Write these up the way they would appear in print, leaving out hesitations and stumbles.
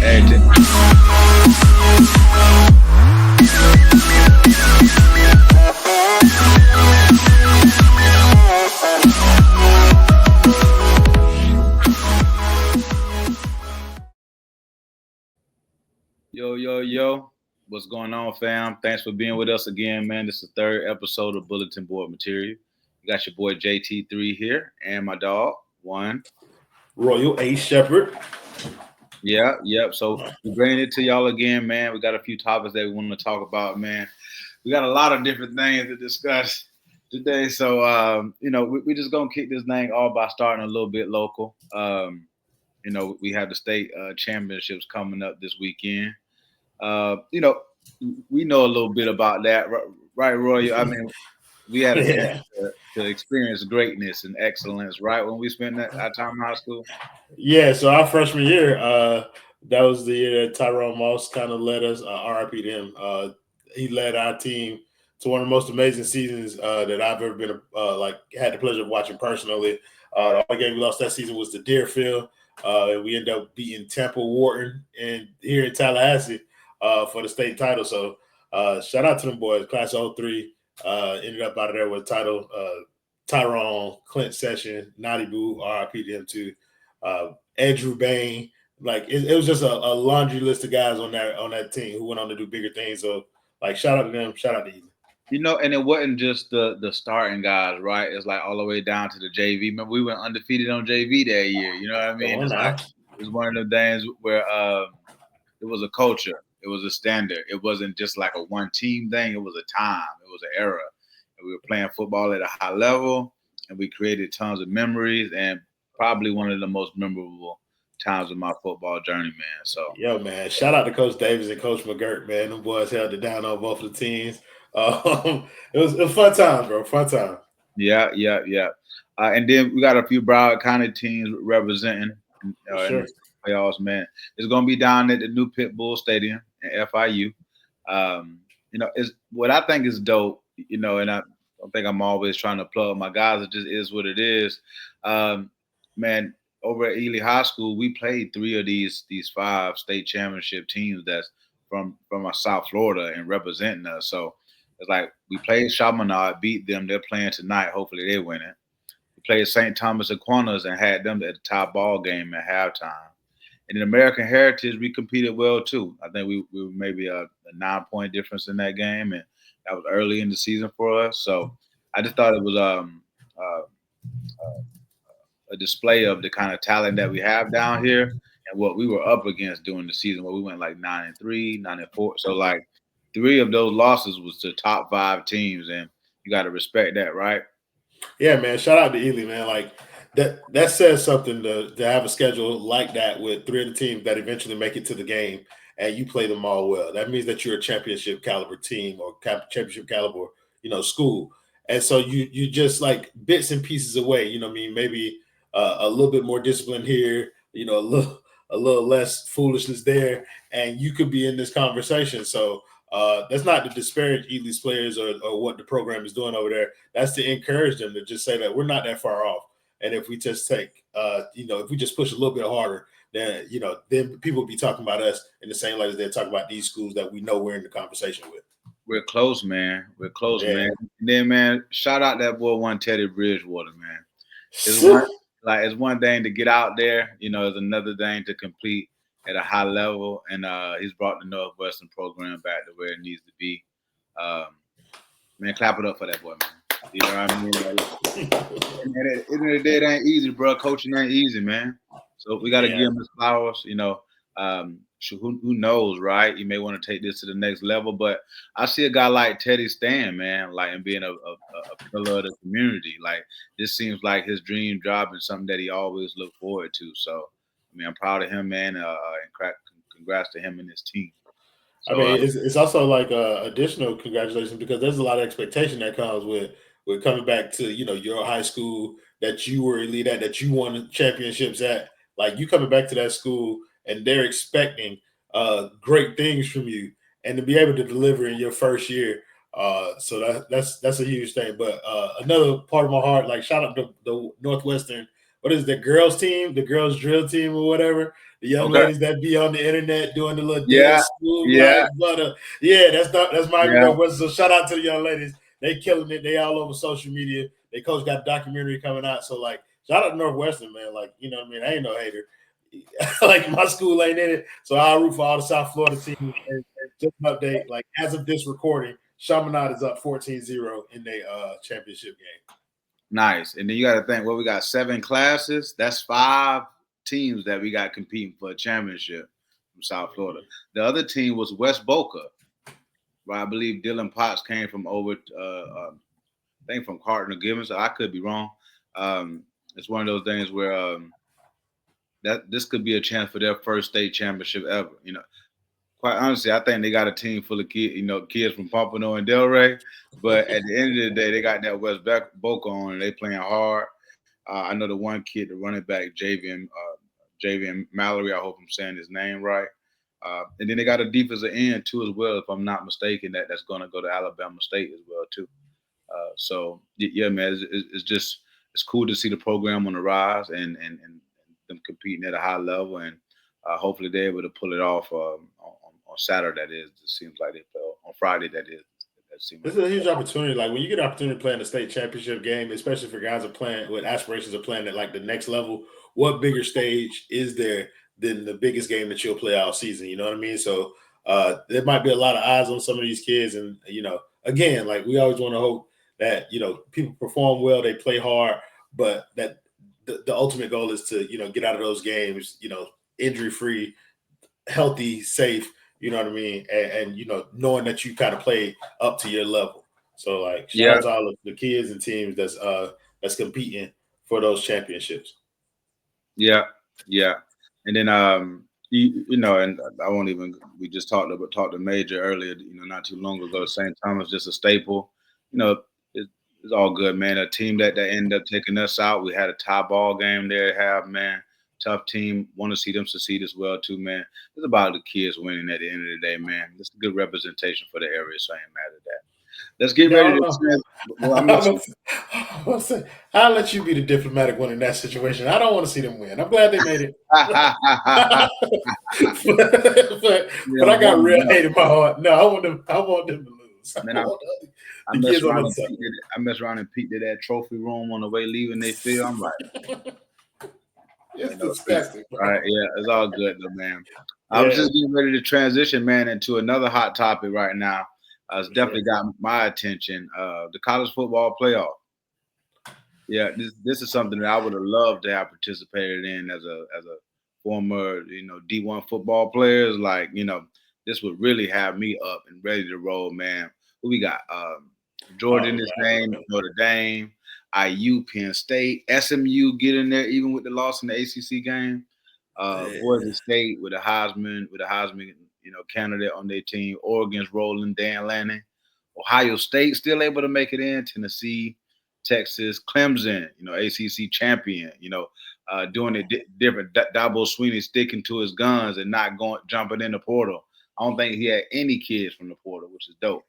Hey, yo. What's going on, fam? Thanks for being with us again, man. This is the third episode of Bulletin Board Material. You got your boy JT3 here and my dog, One. Royal A. Shepherd. Yep. So we're bringing it to y'all again, man. We got a few topics that we want to talk about, man. We got a lot of different things to discuss today. So, we're just going to kick this thing off by starting a little bit local. We have the state championships coming up this weekend. We know a little bit about that, right, Roy? I mean, we had a chance to experience greatness and excellence, right, when we spent our time in high school. Yeah, so our freshman year, that was the year that Tyrone Moss kind of led us. RIP to him. He led our team to one of the most amazing seasons that I've ever been had the pleasure of watching personally. The only game we lost that season was the Deerfield. We ended up beating Temple Wharton and here in Tallahassee for the state title. So shout out to them boys, class of 03. Ended up out of there with title. Tyrone, Clint Session, Naughty Boo, RIP to him too. Andrew Bain, it was just a laundry list of guys on that team who went on to do bigger things. So shout out to them, shout out to Ely. And it wasn't just the starting guys, right? It's all the way down to the JV. Remember, we went undefeated on JV that year. You know what I mean? It's one of the things where it was a culture, it was a standard. It wasn't just like a one team thing. It was a time. It was an era. And we were playing football at a high level, and we created tons of memories. And probably one of the most memorable times of my football journey, man. So, man, shout out to Coach Davis and Coach McGirt, man. Them boys held it down on both of the teams. It was a fun time, bro. Fun time. Yeah. And then we got a few Broward County teams representing in the playoffs, man. It's going to be down at the new Pit Bull Stadium in FIU. It's what I think is dope, and I think I'm always trying to plug my guys. It just is what it is. Man, over at Ely High School, we played 3 of these 5 state championship teams that's from South Florida and representing us. So it's we played Chaminade, beat them. They're playing tonight. Hopefully they win it. We played St. Thomas Aquinas and had them at the top ball game at halftime. And in American Heritage, we competed well too. I think we were maybe a 9-point difference in that game, and that was early in the season for us. So I just thought it was a display of the kind of talent that we have down here and what we were up against during the season, where we went 9-3, 9-4. So 3 of those losses was to top 5 teams, and you got to respect that, right? Yeah, man. Shout out to Ely, man. That says something to have a schedule like that with 3 of the teams that eventually make it to the game, and you play them all well. That means that you're a championship caliber team or championship caliber, school. And so you just bits and pieces away. You know what I mean? Maybe a little bit more discipline here. A little less foolishness there, and you could be in this conversation. So that's not to disparage Ely's players or what the program is doing over there. That's to encourage them to just say that we're not that far off. And if we just take, if we just push a little bit harder, then people will be talking about us in the same light as they're talking about these schools that we know we're in the conversation with. We're close, man. Man. And then, man, shout out that boy, one Teddy Bridgewater, man. It's one thing to get out there, it's another thing to compete at a high level. And he's brought the Northwestern program back to where it needs to be. Man, clap it up for that boy, man. You know what I mean? At the end of the day, it ain't easy, bro. Coaching ain't easy, man. So we got to give him his flowers. Who knows, right? You may want to take this to the next level, but I see a guy like Teddy Stan, man, and being a pillar of the community. This seems like his dream job and something that he always looked forward to. So, I'm proud of him, man, and congrats to him and his team. So, it's also additional congratulations because there's a lot of expectation that comes with coming back to, your high school that you were elite at, that you won championships at. You coming back to that school and they're expecting great things from you, and to be able to deliver in your first year. So that's a huge thing. But another part of my heart, shout out to the Northwestern, what is it, the girls team, the girls drill team or whatever. The young ladies that be on the internet doing the little dance move, yeah, that's Miami yeah. Northwestern. So shout out to the young ladies. They killing it. They all over social media. They coach got a documentary coming out. So like, shout out to Northwestern, man. Like, you know what I mean? I ain't no hater. Like my school ain't in it, so I root for all the South Florida teams. And just an update, like as of this recording, Chaminade is up 14-0 in their championship game. Nice. And then you got to think, well, we got 7 classes. That's 5 teams that we got competing for a championship from South Florida. The other team was West Boca, where I believe Dylan Potts came from over, I think from Carton or Gibbons. I could be wrong. It's one of those things where that this could be a chance for their first state championship ever. You know, quite honestly, I think they got a team full of kids from Pompano and Delray. But at the end of the day, they got that West Boca on, and they playing hard. I know the one kid, the running back, Javian Mallory. I hope I'm saying his name right. And then they got a defensive end too, as well, if I'm not mistaken. That's going to go to Alabama State as well too. So yeah, man, it's cool to see the program on the rise and them competing at a high level, and hopefully they're able to pull it off on Saturday. That is, it seems like they fell on Friday. That is. This is a huge opportunity. Like when you get an opportunity to play in the state championship game, especially for guys that playing with aspirations of playing at like the next level, what bigger stage is there than the biggest game that you'll play all season? You know what I mean? So there might be a lot of eyes on some of these kids, and again, like we always want to hope that people perform well, they play hard, but that the ultimate goal is to get out of those games injury free, healthy, safe. You know what I mean? And knowing that you kind of play up to your level. So like shout out to all of the kids and teams that's competing for those championships. Yeah. And then and I won't even we just talked to Major earlier, not too long ago. St. Thomas just a staple. It's all good, man. A team that ended up taking us out. We had a tie ball game there to have, man. Tough team. Want to see them succeed as well, too, man. It's about the kids winning at the end of the day, man. It's a good representation for the area, so I ain't mad at that. Let's get ready to. I'll let you be the diplomatic one in that situation. I don't want to see them win. I'm glad they made it. but I got real hate in my heart. No, I want them to lose. Man, I mess around and peeked at that trophy room on the way leaving they field. I'm like, it's disgusting. All right, yeah, it's all good though, man. I was just getting ready to transition, man, into another hot topic right now. It's definitely got my attention. The college football playoff. Yeah, this is something that I would have loved to have participated in as a former, D1 football players. Like, this would really have me up and ready to roll, man. Who we got? Georgia in this name, Notre Dame, IU, Penn State, SMU get in there even with the loss in the ACC game. Boise State with a Heisman, candidate on their team. Oregon's rolling, Dan Lanning. Ohio State still able to make it in. Tennessee, Texas, Clemson, ACC champion. Doing it different. Dabo Swinney sticking to his guns and not jumping in the portal. I don't think he had any kids from the portal, which is dope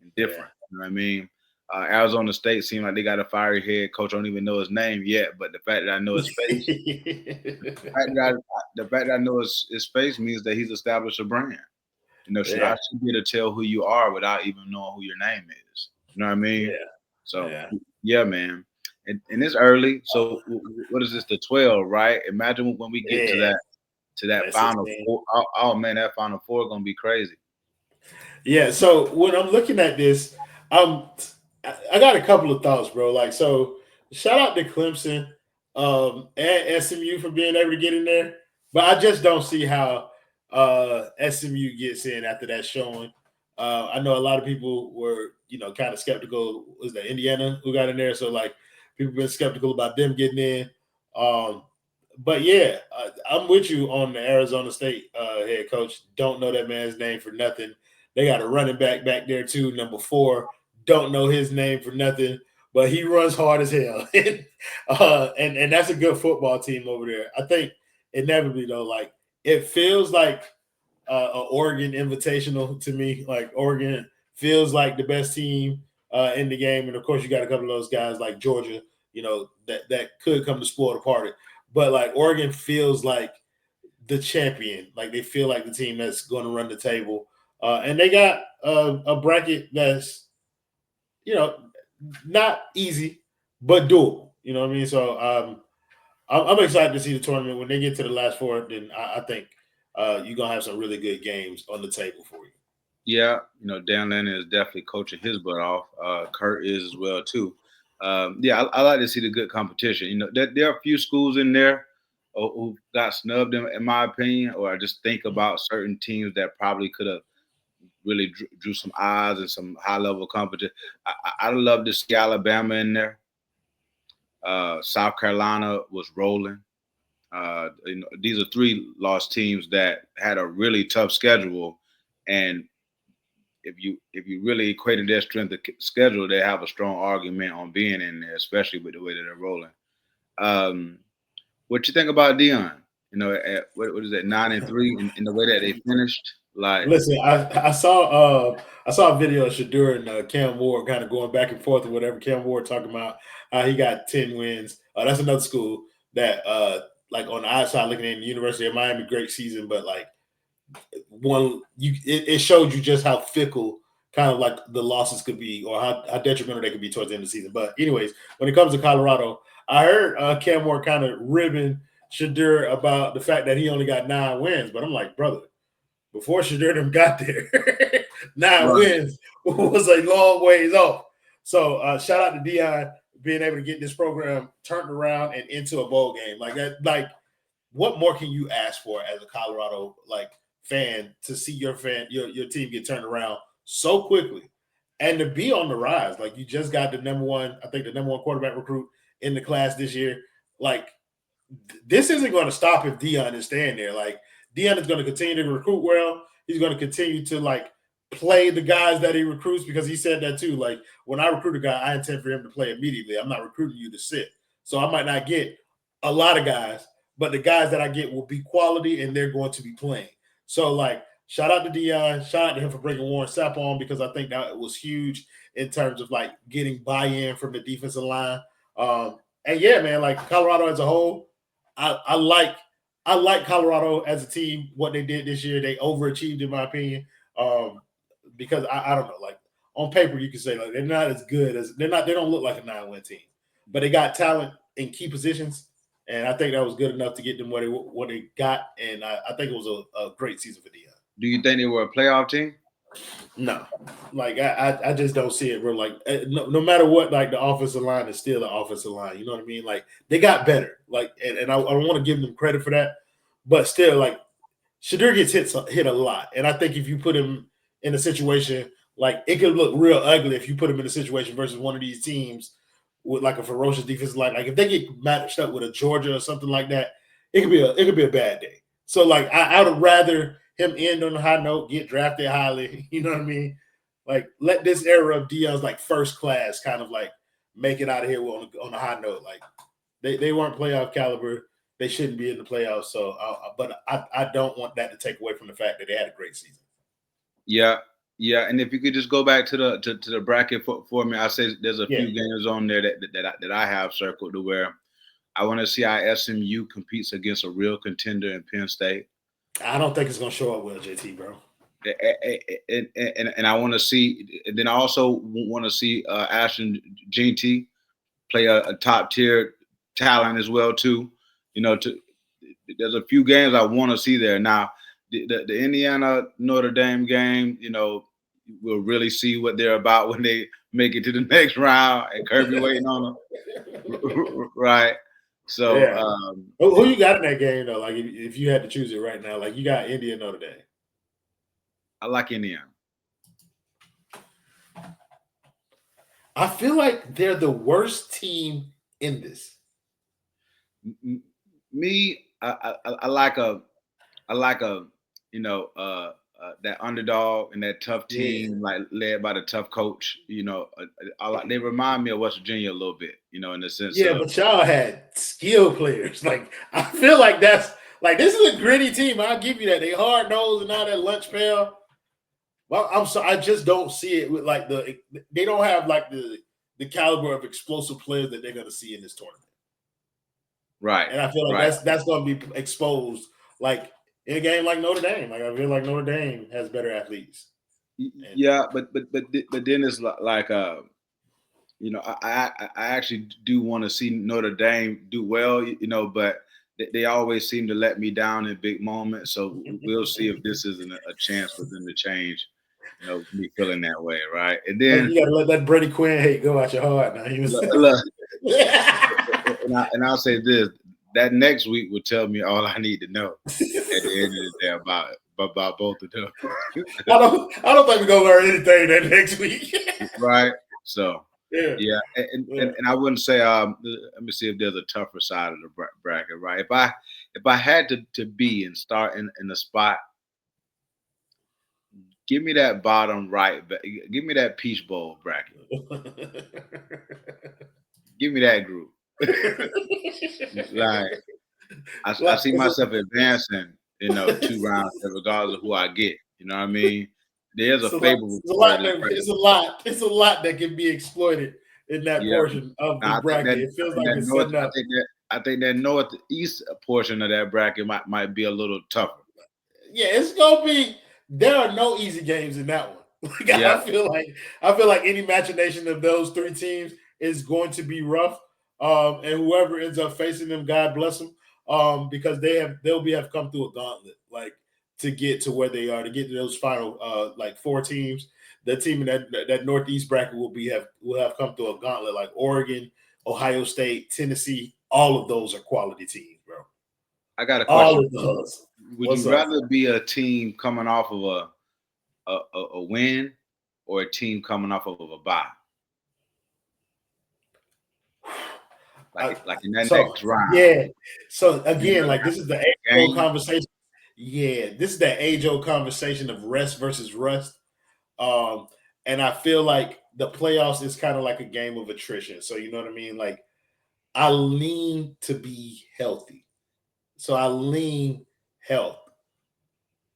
and different. You know what I mean? Arizona State seemed like they got a fiery head coach. I don't even know his name yet, but the fact that I know his face, the fact that I know his face means that he's established a brand. I should be able to tell who you are without even knowing who your name is. You know what I mean? Yeah. So yeah, man. And it's early. So what is this? The 12, right? Imagine when we get to that Final Four. Oh man, that Final Four gonna be crazy. Yeah. So when I'm looking at this, I got a couple of thoughts, bro. Like, so shout out to Clemson and SMU for being able to get in there, but I just don't see how SMU gets in after that showing. I know a lot of people were, kind of skeptical. Was that Indiana who got in there? So like, people been skeptical about them getting in. But yeah, I'm with you on the Arizona State head coach. Don't know that man's name for nothing. They got a running back there too, number 4. Don't know his name for nothing, but he runs hard as hell. and that's a good football team over there. I think inevitably though, like it feels like an Oregon Invitational to me. Like Oregon feels like the best team in the game, and of course you got a couple of those guys like Georgia, that could come to spoil the party. But like Oregon feels like the champion. Like they feel like the team that's going to run the table. And they got a bracket that's, not easy, but doable. You know what I mean? So I'm excited to see the tournament. When they get to the last four, then I think you're going to have some really good games on the table for you. Yeah, Dan Lennon is definitely coaching his butt off. Kurt is as well too. Yeah, I like to see the good competition. There are a few schools in there who got snubbed, in my opinion, or I just think about certain teams that probably could have really drew some eyes and some high level competition. I'd love to see Alabama in there. South Carolina was rolling. These are three lost teams that had a really tough schedule, and if you really equated their strength of schedule, they have a strong argument on being in there, especially with the way that they're rolling. What you think about Dion? What is it, 9-3, in the way that they finished? Like, listen, I saw a video of Shadur and Cam Ward kind of going back and forth or whatever. Cam Ward talking about how he got 10 wins. That's another school that like on the outside looking in, the University of Miami, great season, but like it showed you just how fickle kind of like the losses could be, or how detrimental they could be towards the end of the season. But anyways, when it comes to Colorado, I heard Cam Ward kind of ribbing Shadur about the fact that he only got 9 wins, but I'm like, brother, before Shadur got there, 9 wins was a long ways off. So shout out to Dion being able to get this program turned around and into a bowl game like that. Like, what more can you ask for as a Colorado fan to see your team get turned around so quickly and to be on the rise? Like, you just got the number one quarterback recruit in the class this year. Like, this isn't going to stop if Dion is staying there. Like, Dion is going to continue to recruit well. He's going to continue to play the guys that he recruits, because he said that too. Like, when I recruit a guy, I intend for him to play immediately. I'm not recruiting you to sit. So I might not get a lot of guys, but the guys that I get will be quality and they're going to be playing. So shout out to Dion, shout out to him for bringing Warren Sapp on, because I think that was huge in terms of getting buy-in from the defensive line. And yeah, man, Colorado as a whole, I like Colorado as a team, what they did this year. They overachieved, in my opinion, because I don't know, on paper you can say they're not as good as they don't look like a 9-win team, but they got talent in key positions, and I think that was good enough to get them what they got, and I think it was a great season for Dion. Do you think they were a playoff team? No, I just don't see it. Real no matter what, the offensive line is still the offensive line. You know what I mean? They got better. And I want to give them credit for that, but still, Shadur gets hit a lot, and I think if you put him in a situation, it could look real ugly if you put him in a situation versus one of these teams with a ferocious defensive line. If they get matched up with a Georgia or something like that, it could be a bad day. So I would rather him end on a high note, get drafted highly. You know what I mean? Let this era of Dion's first class kind of make it out of here on a high note. They weren't playoff caliber. They shouldn't be in the playoffs. So, but I don't want that to take away from the fact that they had a great season. Yeah. And if you could just go back to the bracket for me, I say there's a few games on there that I have circled to where I want to see how SMU competes against a real contender in Penn State. I don't think it's going to show up well, JT, bro. And I want to see. Then I also want to see Ashton Jeanty play a top tier talent as well too. There's a few games I want to see there. Now the Indiana Notre Dame game, we'll really see what they're about when they make it to the next round, and Kirby waiting on them, right? So, who you got in that game though? If you had to choose it right now, you got Indy and Notre Dame. I like Indiana. I feel like they're the worst team in this. Me, I like that underdog and that tough team, led by the tough coach. They remind me of West Virginia a little bit, in the sense. Yeah, but y'all had skill players. I feel like that's this is a gritty team. I'll give you that. They hard nosed and all that lunch pail. Well, I'm sorry, I just don't see it with they don't have the caliber of explosive players that they're going to see in this tournament. Right. And I feel like that's going to be exposed in a game like Notre Dame. Like I feel like Notre Dame has better athletes. Yeah, but then it's like I actually do want to see Notre Dame do well, but they always seem to let me down in big moments. So we'll see if this isn't a chance for them to change. Me feeling that way, right? And then you gotta let that Brady Quinn hate go out your heart now. Look, and I'll say this: that next week will tell me all I need to know at the end of the day about both of them. I don't think we're gonna learn anything that next week. Right? So yeah. And I wouldn't say let me see if there's a tougher side of the bracket, right? If I had to be and start in the spot, give me that bottom right, give me that Peach Bowl bracket. Give me that group. Like I see myself advancing, 2 rounds regardless of who I get. You know what I mean? There's a favorable. It's a lot that can be exploited in that portion of the bracket. It feels like it's setting up. I think that northeast portion of that bracket might be a little tougher. Yeah, it's gonna be. There are no easy games in that one. I feel like any machination of those 3 teams is going to be rough. And whoever ends up facing them, God bless them. Because they'll have come through a gauntlet, like to get to where they are, to get to those final 4 teams. The team in that northeast bracket will have come through a gauntlet, like Oregon, Ohio State, Tennessee. All of those are quality teams, bro. I got a question. All of those. Would you rather be a team coming off of a win or a team coming off of a bye? Like in that next round. Yeah. So again, this is the age-old conversation. Yeah, this is the age-old conversation of rest versus rust. And I feel like the playoffs is kind of like a game of attrition. So you know what I mean? Like I lean to be healthy. So I lean health.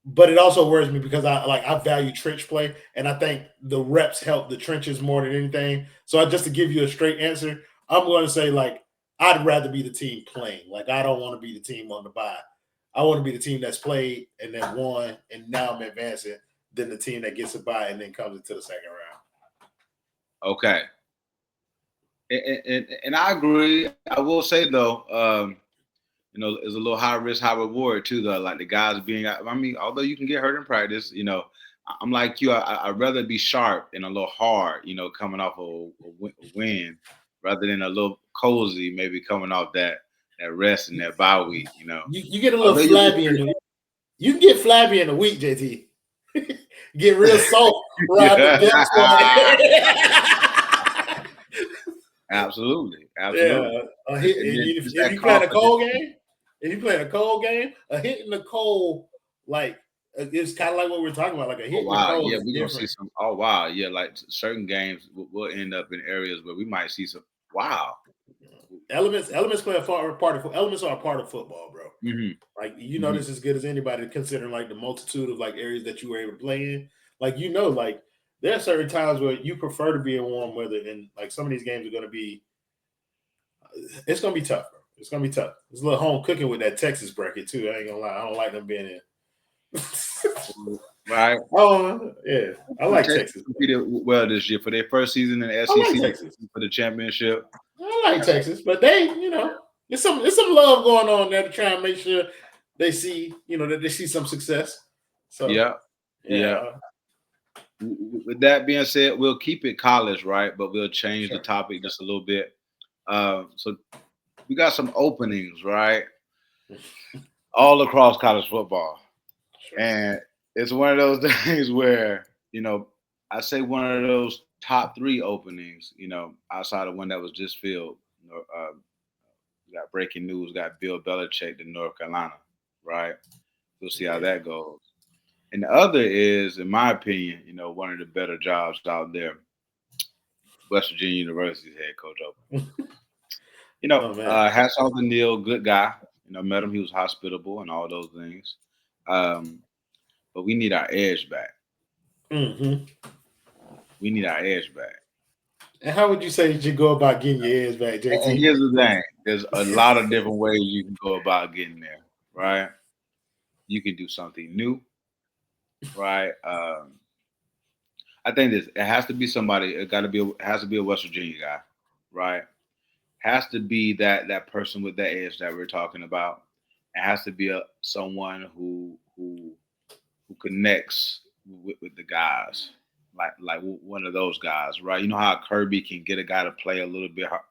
But it also worries me because I value trench play, and I think the reps help the trenches more than anything. So just to give you a straight answer, I'm going to say I'd rather be the team playing. Like I don't want to be the team on the bye. I want to be the team that's played and then won, and now I'm advancing, than the team that gets a bye and then comes into the second round. Okay. And I agree. I will say though, it's a little high risk, high reward too, though. Like the guys being, although you can get hurt in practice, I'm like you. I'd rather be sharp and a little hard, coming off a win, rather than a little cozy, maybe coming off that rest and that bye week. You get a little flabby in the week. You can get flabby in a week, JT. Get real soft right the Absolutely. Yeah. If you play a cold game, a hit in the cold, it's kind of like what we're talking about, like a hit in the cold. Yeah, we're gonna see some. Oh wow, yeah, like certain games will end up in areas where we might see some. Wow. Elements play elements are a part of football, bro. Mm-hmm. This as good as anybody, considering the multitude of areas that you were able to play in. There are certain times where you prefer to be in warm weather, and some of these games are going to be. It's going to be tough, bro. It's going to be tough. It's a little home cooking with that Texas bracket too. I ain't gonna lie, I don't like them being in. Right. Oh yeah, I like Texas. Competed well this year for their first season in the SEC for the championship. I like Texas, but they, there's some love going on there to try and make sure they see, that they see some success. So yeah. With that being said, we'll keep it college, right? But we'll change the topic just a little bit. So we got some openings, right? All across college football. Sure. And it's one of those things where, I say one of those top 3 openings, outside of one that was just filled. We got breaking news, got Bill Belichik to North Carolina, right? We'll see how that goes. And the other is, in my opinion, one of the better jobs out there, West Virginia University's head coach open. Hats off to Neil, good guy. Met him, he was hospitable and all those things. But we need our edge back. Mm-hmm. We need our edge back. And how would you say you go about getting your edge back, JT? And here's the thing. There's a lot of different ways you can go about getting there, right? you can do something new, right? I think it has to be somebody. It has to be a West Virginia guy, right? Has to be that person with that edge that we're talking about. It has to be someone who connects with the guys, like one of those guys, right? You know how Kirby can get a guy to play a little bit hard.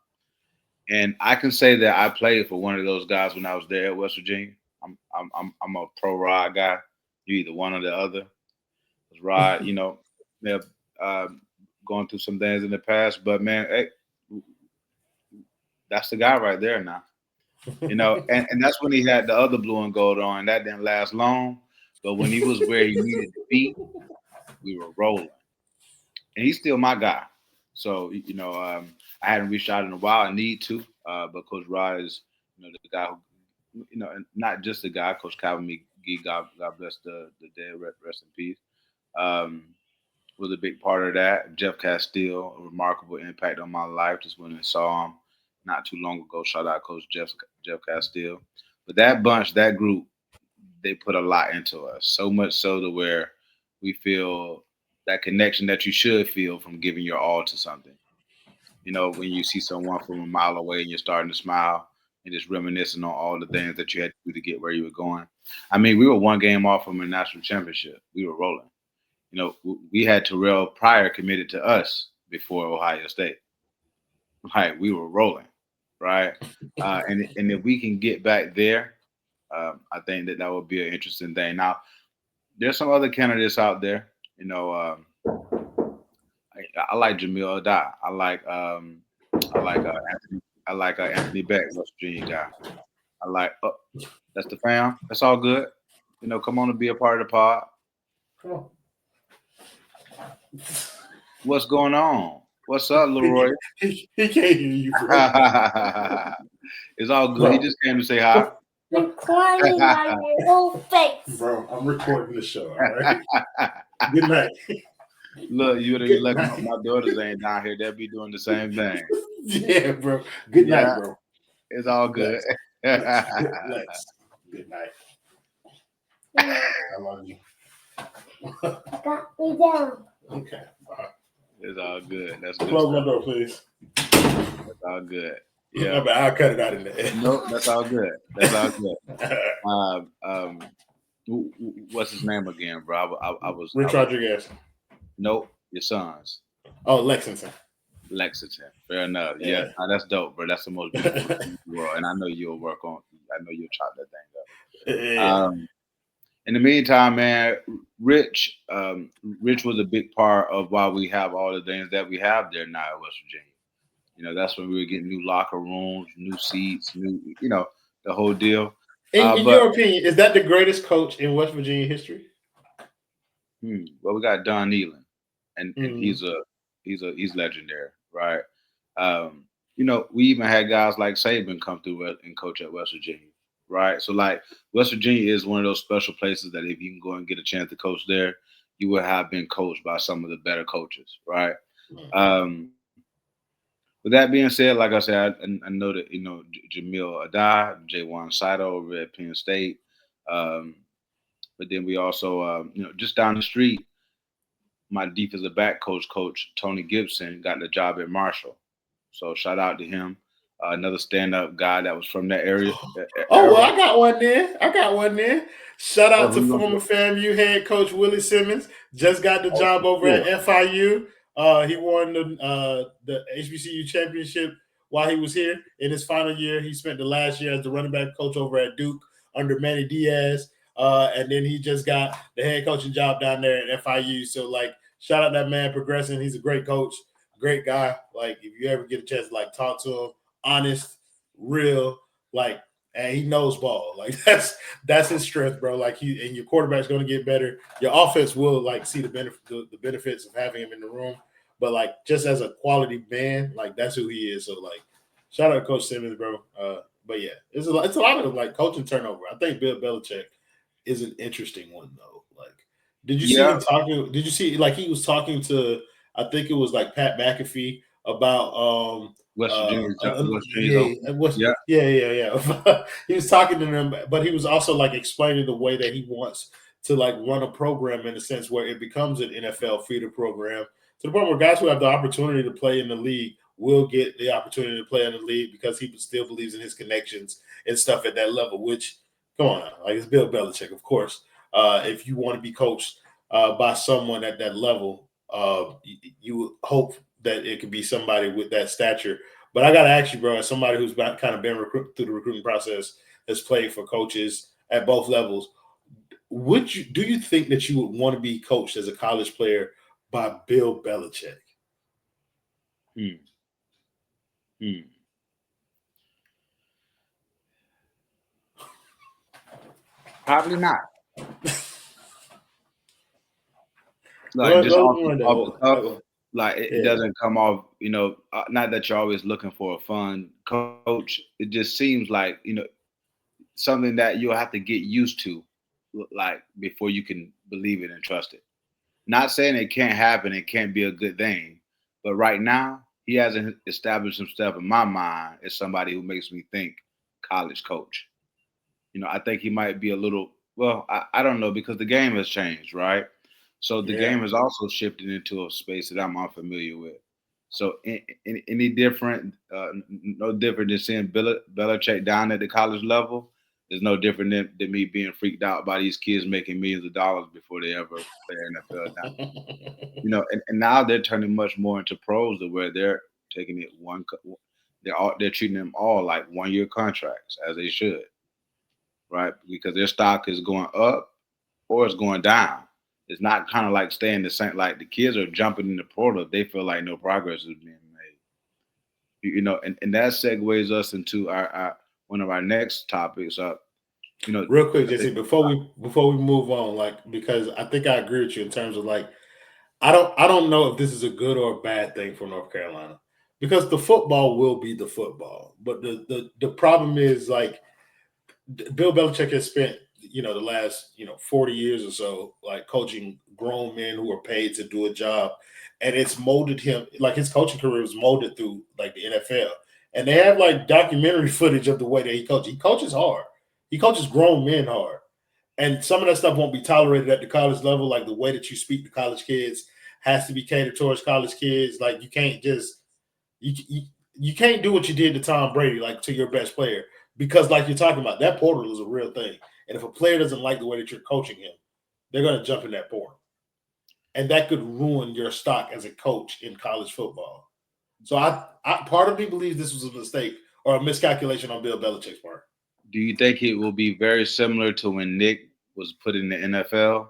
And I can say that I played for one of those guys when I was there at West Virginia. I'm a pro Rod guy. You either one or the other. 'Cause Rod, they're going through some things in the past, but man, hey, that's the guy right there now. And that's when he had the other blue and gold on. That didn't last long, but when he was where he needed to be, we were rolling. And he's still my guy. So I hadn't reached out in a while. I need to, but Coach Rod is the guy who and not just the guy, Coach Calvin McGee, God bless the dead, rest in peace. Um, was a big part of that. Jeff Castile, a remarkable impact on my life. Just went and saw him not too long ago. Shout out Coach Jeff Castile. But that bunch, that group, they put a lot into us. So much so to where we feel that connection that you should feel from giving your all to something. When you see someone from a mile away and you're starting to smile and just reminiscing on all the things that you had to do to get where you were going. I mean, we were one game off from a national championship. We were rolling. We had Terrell Pryor committed to us before Ohio State. Right, we were rolling, right? And if we can get back there, I think that would be an interesting thing. Now, there's some other candidates out there. I like Jamil Adai. I like Anthony Beck, West Virginia guy. I like. Oh, that's the fam. That's all good. Come on and be a part of the pod. Cool. What's going on? What's up, Leroy? He can't hear you, bro. It's all good. He just came to say hi. Recording on your whole face. Bro, I'm recording the show, all right? Good night. Look, you like my daughters ain't down here. They'll be doing the same thing. Yeah, bro. Good night, bro. It's all good. Let's. Good night. I love you. Got me down. Okay. It's all good. That's good. Close my door, please. That's all good. Yeah, but I'll cut it out in there. No, that's all good. That's all good. What's his name again, bro? I was Rich Rodriguez. Nope, your sons. Oh, Lexington. Fair enough. Yeah, that's dope, bro. That's the most beautiful thing in the world, and I know you'll work on. I know you'll chop that thing up. Yeah. In the meantime, man, Rich was a big part of why we have all the things that we have there now at West Virginia. That's when we were getting new locker rooms, new seats, the whole deal. In your opinion, is that the greatest coach in West Virginia history? Well, we got Don Nealon, and he's legendary, right? We even had guys like Saban come through and coach at West Virginia. Right. So like West Virginia is one of those special places that if you can go and get a chance to coach there, you will have been coached by some of the better coaches. Right. With that being said, like I said, I know that, Jamil Adai, Jaywan Saito over at Penn State. But then we also, just down the street, my defensive back coach Tony Gibson got the job at Marshall. So shout out to him. Another stand-up guy that was from that area. Well, I got one there. Shout out to former FAMU head coach Willie Simmons. Just got the job over at FIU. He won the HBCU championship while he was here. In his final year, he spent the last year as the running back coach over at Duke under Manny Diaz. And then he just got the head coaching job down there at FIU. So, shout out that man progressing. He's a great coach, great guy. If you ever get a chance to, talk to him, honest, real, and he knows ball. That's his strength, bro. And your quarterback's going to get better. Your offense will see the benefits of having him in the room. But just as a quality man, that's who he is. So shout out to Coach Simmons, bro. But yeah, it's a lot of coaching turnover. I think Bill Belichick is an interesting one though. Did you see him talking? Did you see he was talking to, I think it was Pat McAfee about West Virginia, yeah. He was talking to them, but he was also like explaining the way that he wants to like run a program in a sense where it becomes an NFL feeder program to the point where guys who have the opportunity to play in the league will get the opportunity to play in the league because he still believes in his connections and stuff at that level. Which, come on, like it's Bill Belichick, of course. If you want to be coached by someone at that level, you would hope that it could be somebody with that stature. But I got to ask you, bro, as somebody who's kind of been through the recruiting process, has played for coaches at both levels, do you think that you would want to be coached as a college player by Bill Belichick? Probably not. Like just off the cuff, like it doesn't come off. Not that you're always looking for a fun coach. It just seems like something that you'll have to get used to, like before you can believe it and trust it. Not saying it can't happen, it can't be a good thing, but right now he hasn't established himself in my mind as somebody who makes me think college coach. I think he might be a little. Well, I don't know because the game has changed, right? So the game has also shifted into a space that I'm unfamiliar with. So any different, no different than seeing Belichick down at the college level is no different than me being freaked out by these kids making millions of dollars before they ever play NFL down. And now they're turning much more into pros to where they're taking it they're treating them all like 1-year contracts as they should, right? Because their stock is going up or it's going down. It's not kind of like staying the same. Like the kids are jumping in the portal if they feel like no progress is being made. And that segues us into our one of our next topics. Real quick, Jesse, before we move on, like because I think I agree with you in terms of like I don't know if this is a good or a bad thing for North Carolina because the football will be the football, but the problem is like Bill Belichick has spent the last 40 years or so like coaching grown men who are paid to do a job, and it's molded him like his coaching career was molded through like the NFL, and they have like documentary footage of the way that he coaches. He coaches hard. He coaches grown men hard, and some of that stuff won't be tolerated at the college level. Like the way that you speak to college kids has to be catered towards college kids. Like you can't just you can't do what you did to Tom Brady like to your best player. Because, like you're talking about, that portal is a real thing. And if a player doesn't like the way that you're coaching him, they're going to jump in that portal. And that could ruin your stock as a coach in college football. So I part of me believes this was a mistake or a miscalculation on Bill Belichick's part. Do you think it will be very similar to when Nick was put in the NFL,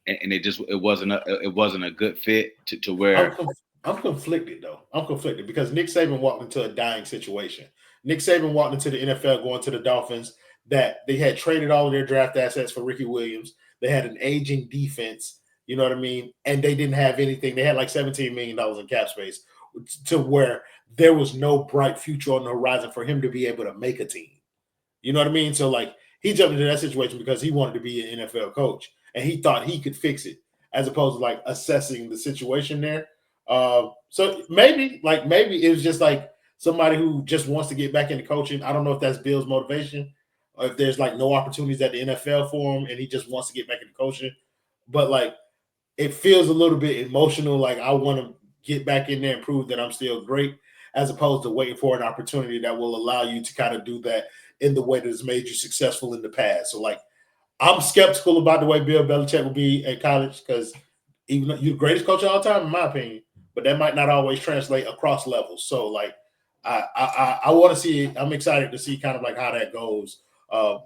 and it wasn't a good fit to where? I'm conflicted though. I'm conflicted because Nick Saban walked into a dying situation. Nick Saban walked into the NFL going to the Dolphins that they had traded all of their draft assets for Ricky Williams. They had an aging defense, you know what I mean? And they didn't have anything. They had like $17 million in cap space to where there was no bright future on the horizon for him to be able to make a team. You know what I mean? So like he jumped into that situation because he wanted to be an NFL coach and he thought he could fix it as opposed to like assessing the situation there. So maybe it was just like somebody who just wants to get back into coaching. I don't know if that's Bill's motivation or if there's like no opportunities at the NFL for him and he just wants to get back into coaching. But like it feels a little bit emotional. Like I want to get back in there and prove that I'm still great, as opposed to waiting for an opportunity that will allow you to kind of do that in the way that has made you successful in the past. So like I'm skeptical about the way Bill Belichick will be at college because even though you're the greatest coach of all time, in my opinion, but that might not always translate across levels. So like I want to see. I'm excited to see kind of like how that goes.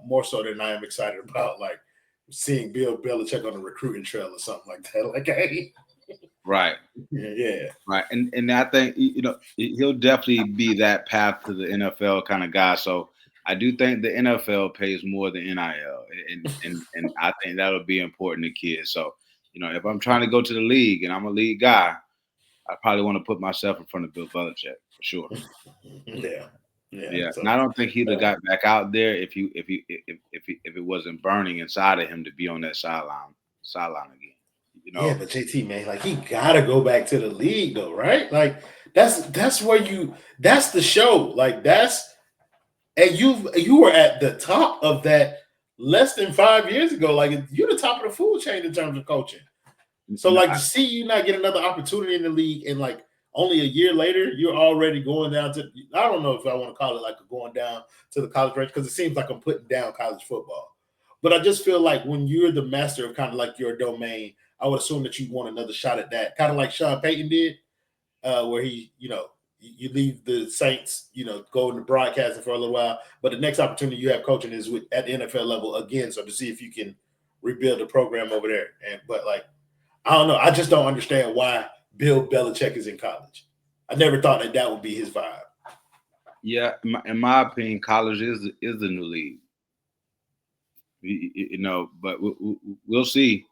More so than I am excited about like seeing Bill Belichick on the recruiting trail or something like that. Like, hey, right, yeah, right, and I think he'll definitely be that path to the NFL kind of guy. So I do think the NFL pays more than NIL, and I think that'll be important to kids. So if I'm trying to go to the league and I'm a league guy, I probably want to put myself in front of Bill Belichick for sure. Yeah. So, and I don't think he'd have got back out there if it wasn't burning inside of him to be on that sideline again. Yeah, but JT, man, like he gotta go back to the league though, right? Like that's where that's the show. Like and you were at the top of that less than 5 years ago. Like you're the top of the food chain in terms of coaching. So like to see you not get another opportunity in the league and like only a year later, you're already going down to, I don't know if I want to call it like going down to the college range because it seems like I'm putting down college football. But I just feel like when you're the master of kind of like your domain, I would assume that you want another shot at that. Kind of like Sean Payton did, where he, you leave the Saints, go into broadcasting for a little while. But the next opportunity you have coaching is at the NFL level again. So to see if you can rebuild the program over there. But like, I don't know. I just don't understand why Bill Belichick is in college. I never thought that would be his vibe. Yeah, in my opinion, college is the new league. But we'll see.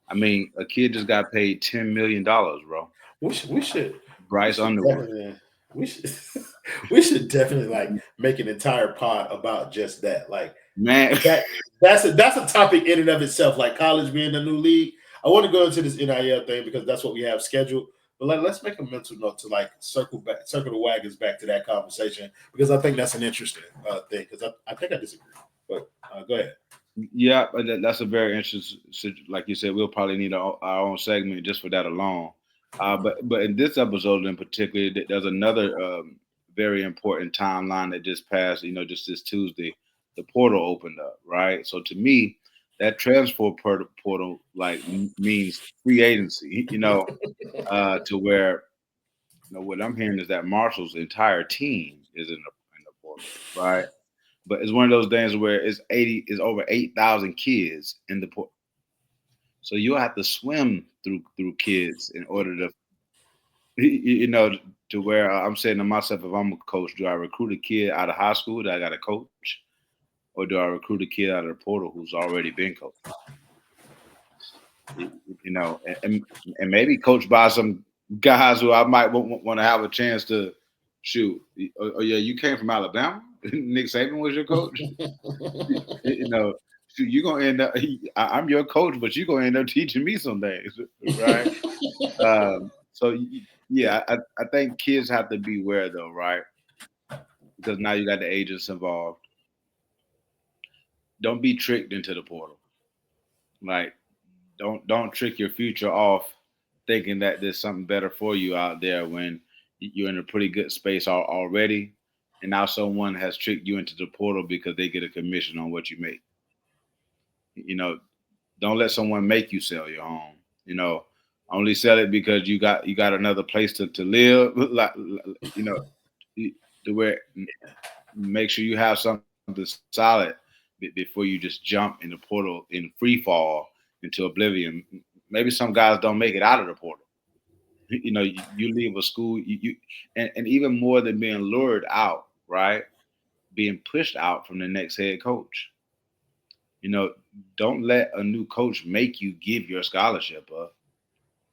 I mean, a kid just got paid $10 million, bro. We should Bryce Underwood. We should definitely like make an entire pod about just that. Like, man, that's a topic in and of itself. Like college being the new league. I want to go into this NIL thing because that's what we have scheduled. But let's make a mental note to like circle the wagons back to that conversation because I think that's an interesting thing. Because I think I disagree. But go ahead. Yeah, that's a very interesting. Like you said, we'll probably need our own segment just for that alone. But in this episode in particular, there's another very important timeline that just passed. Just this Tuesday, the portal opened up, right? So to me, that transfer portal like means free agency. To where what I'm hearing is that Marshall's entire team is in the portal, right? But it's one of those things where it's over 8,000 kids in the port. So you'll have to swim through kids in order to, to where I'm saying to myself, if I'm a coach, do I recruit a kid out of high school that I got to coach? Or do I recruit a kid out of the portal who's already been coached? And maybe coached by some guys who I might want to have a chance to shoot. Oh yeah, you came from Alabama? Nick Saban was your coach? You're gonna end up. I'm your coach, but you're gonna end up teaching me some things, right? So yeah, I think kids have to beware though, right? Because now you got the agents involved. Don't be tricked into the portal. Like, don't trick your future off thinking that there's something better for you out there when you're in a pretty good space already, and now someone has tricked you into the portal because they get a commission on what you make. Don't let someone make you sell your home. Only sell it because you got another place to live. Like, the way make sure you have something solid before you just jump in the portal in free fall into oblivion. Maybe some guys don't make it out of the portal. You leave a school, and even more than being lured out, right? Being pushed out from the next head coach. Don't let a new coach make you give your scholarship up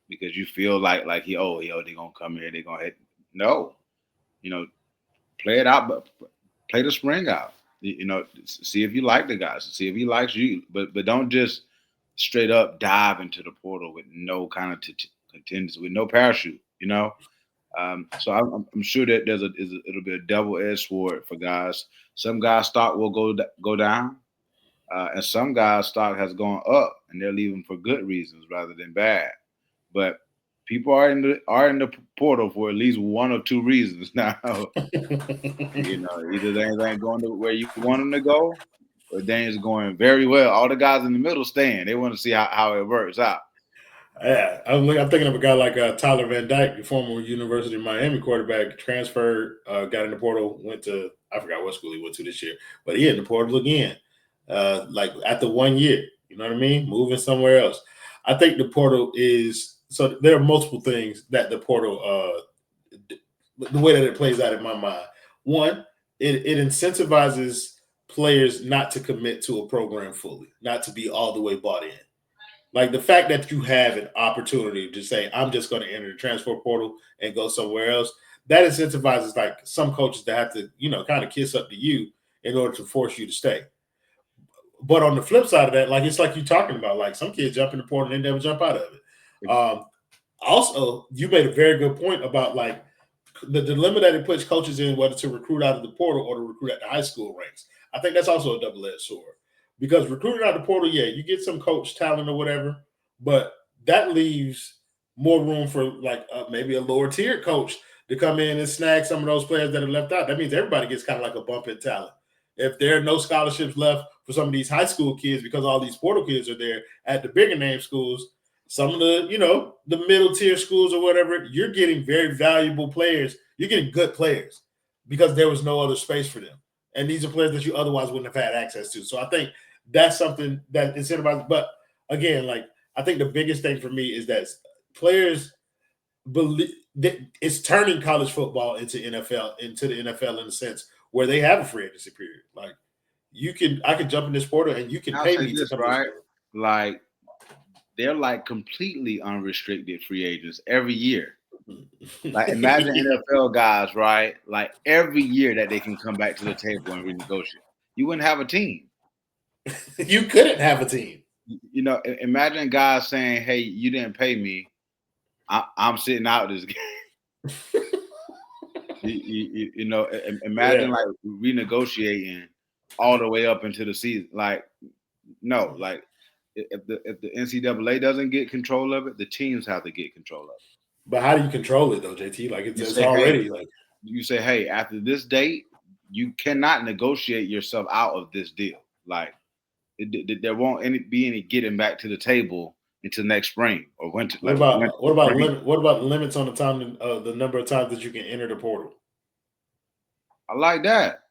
because you feel like they're gonna come here, they're gonna hit. No, play it out, but play the spring out. See if you like the guys, see if he likes you, but don't just straight up dive into the portal with no kind of contingency, with no parachute. So I'm sure that it'll be a double-edged sword for guys. Some guys' stock will go down, and some guys' stock has gone up, and they're leaving for good reasons rather than bad. But people are in the portal for at least one or two reasons now. Either they ain't going to where you want them to go, or things going very well. All the guys in the middle staying. They want to see how it works out. Yeah, I'm thinking of a guy like Tyler Van Dyke, the former University of Miami quarterback, transferred, got in the portal, went to, I forgot what school he went to this year, but he in the portal again, like after 1 year. You know what I mean? Moving somewhere else. I think the portal is, so there are multiple things that the portal, the way that it plays out in my mind. One, it incentivizes players not to commit to a program fully, not to be all the way bought in. Like the fact that you have an opportunity to say, I'm just going to enter the transfer portal and go somewhere else, that incentivizes like some coaches to have to, kind of kiss up to you in order to force you to stay. But on the flip side of that, like it's like you're talking about, like some kids jump in the portal and they never jump out of it. Also, you made a very good point about like the dilemma that it puts coaches in, whether to recruit out of the portal or to recruit at the high school ranks. I think that's also a double-edged sword because recruiting out the portal, yeah, you get some coach talent or whatever, but that leaves more room for like maybe a lower tier coach to come in and snag some of those players that are left out. That means everybody gets kind of like a bump in talent. If there are no scholarships left for some of these high school kids because all these portal kids are there at the bigger name schools, some of the, the middle tier schools or whatever, you're getting very valuable players. You're getting good players because there was no other space for them. And these are players that you otherwise wouldn't have had access to. So I think that's something that incentivizes. But again, like I think the biggest thing for me is that players believe that it's turning college football into the NFL in a sense where they have a free agency period. Like I can jump in this portal and you can pay me this, to come right? Like they're like completely unrestricted free agents every year. Like imagine NFL guys, right? Like every year that they can come back to the table and renegotiate. You wouldn't have a team. You couldn't have a team. Imagine guys saying, "Hey, you didn't pay me. I'm sitting out this game." Imagine like renegotiating all the way up into the season. Like, no, like if the NCAA doesn't get control of it, the teams have to get control of it. But how do you control it though, JT? Like it's already like you say, hey, after this date, you cannot negotiate yourself out of this deal. Like there won't be any getting back to the table until next spring or winter. What about limits on the time, the number of times that you can enter the portal? I like that.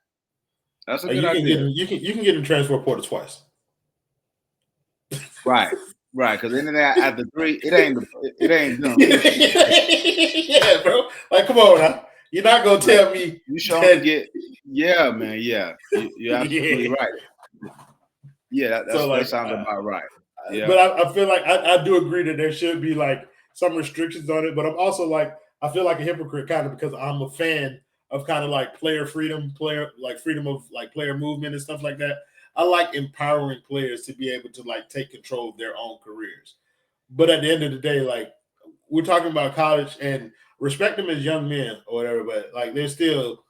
That's a good idea. You can get in the transfer portal twice. Right. Because then after 3, it ain't done. Yeah, bro. Like, come on now. You're not gonna tell me you should get. Yeah, man. Yeah, you're absolutely right. Yeah, that sounds about right. Yeah. But I feel like I do agree that there should be like some restrictions on it. But I'm also like I feel like a hypocrite kind of because I'm a fan of kind of like player freedom of like player movement and stuff like that. I like empowering players to be able to like take control of their own careers. But at the end of the day, like we're talking about college and respect them as young men or whatever, but like they're still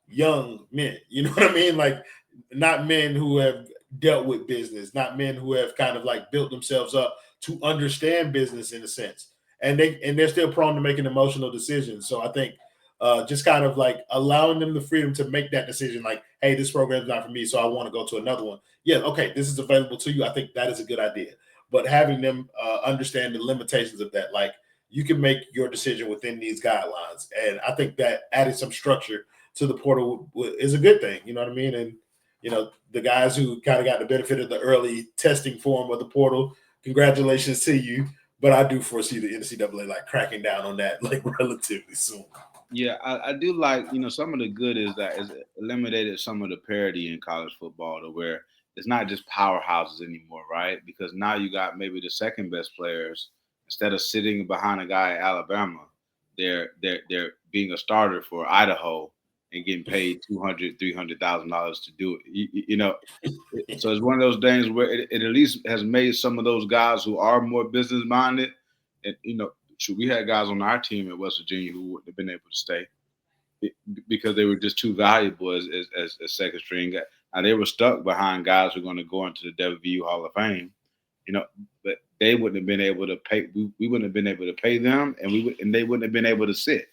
young men. You know what I mean? Like not men who have dealt with business, not men who have kind of like built themselves up to understand business in a sense. And they're still prone to making emotional decisions. So I think just kind of like allowing them the freedom to make that decision, like, hey, this program's not for me, so I want to go to another one. Yeah, okay, this is available to you. I think that is a good idea. But having them understand the limitations of that, like you can make your decision within these guidelines. And I think that adding some structure to the portal is a good thing. You know what I mean? And, the guys who kind of got the benefit of the early testing form of the portal, congratulations to you. But I do foresee the NCAA like cracking down on that like relatively soon. Yeah, I do like, some of the good is that it's eliminated some of the parity in college football to where it's not just powerhouses anymore, right? Because now you got maybe the second best players instead of sitting behind a guy at Alabama, they're being a starter for Idaho and getting paid $200,000-$300,000 to do it. So it's one of those things where it at least has made some of those guys who are more business minded, and we had guys on our team at West Virginia who wouldn't have been able to stay because they were just too valuable as second string. Now they were stuck behind guys who are going to go into the WVU Hall of Fame, but they wouldn't have been able to pay. We wouldn't have been able to pay them, and they wouldn't have been able to sit.